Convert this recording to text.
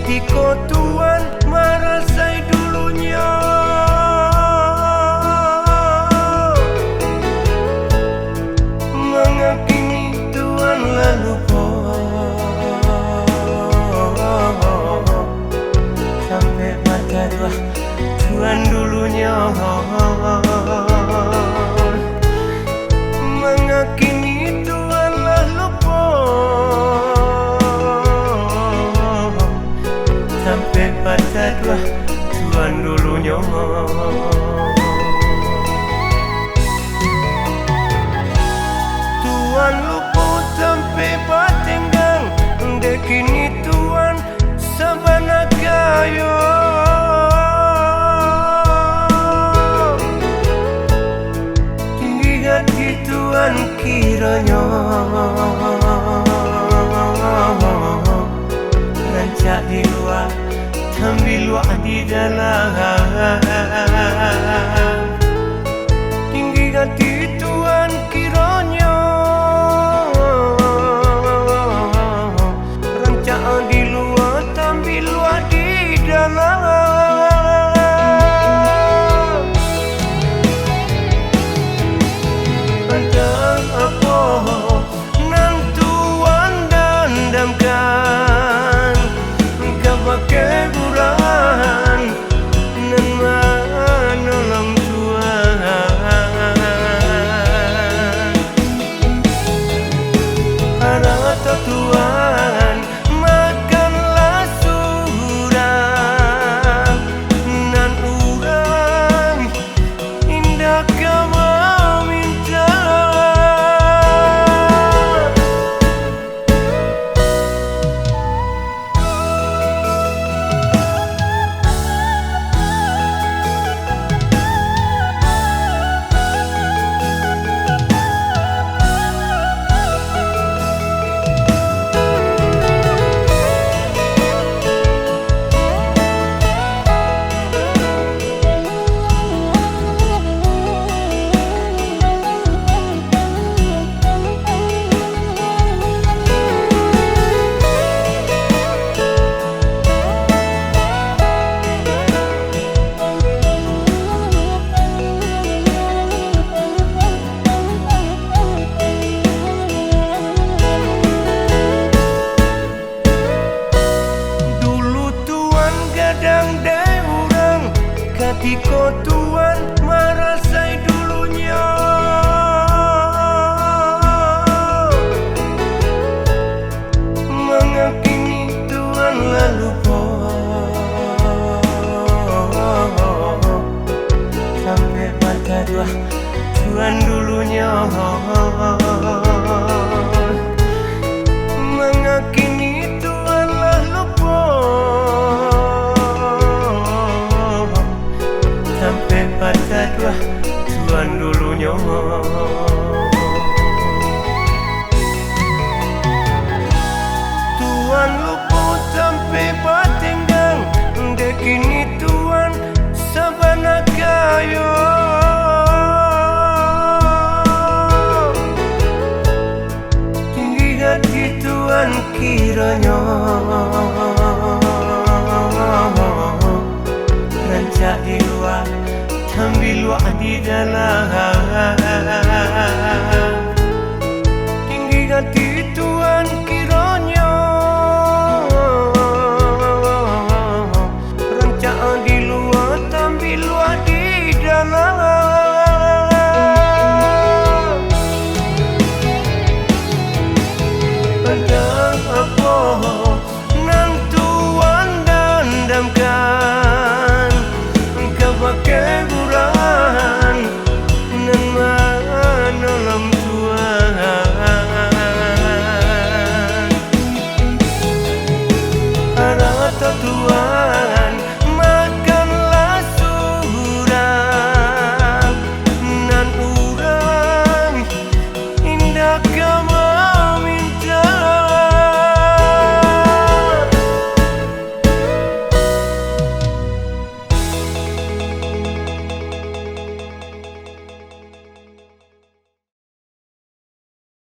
Ketika Tuhan merasai dulunya, mengakini Tuhan lalu sampai baca dua Tuhan dulunya, mengakini Tuhan lalu sampai baca dua Tuhan dulunya. Tuhan luput sampai batenggang, dekini Tuhan sabana kayo. Tinggi hati Tuhan kiranya, rancak di luar, sambil luar di dalam. Tinggi hati Tuhan kiranya, rancak di luar, sambil luar di dalam. Entah apa nan Tuhan dandamkan, engkau pakai bulan nan menolong Tuhan. Harap Tuhan makanlah surang nan urang indah kau meminta. Ketika Tuhan merasai dulunya, mengakini Tuhan lalu sampai baca dua Tuhan dulunya, mengakini Tuhan lalu sampai baca dua Tuhan dulunya. Tuhan luput sampai batenggang, dekini Tuhan sabana kayo. Tinggi hati Tuhan kiranya, rancak di luar, sambil luar di dalam. Tinggi hati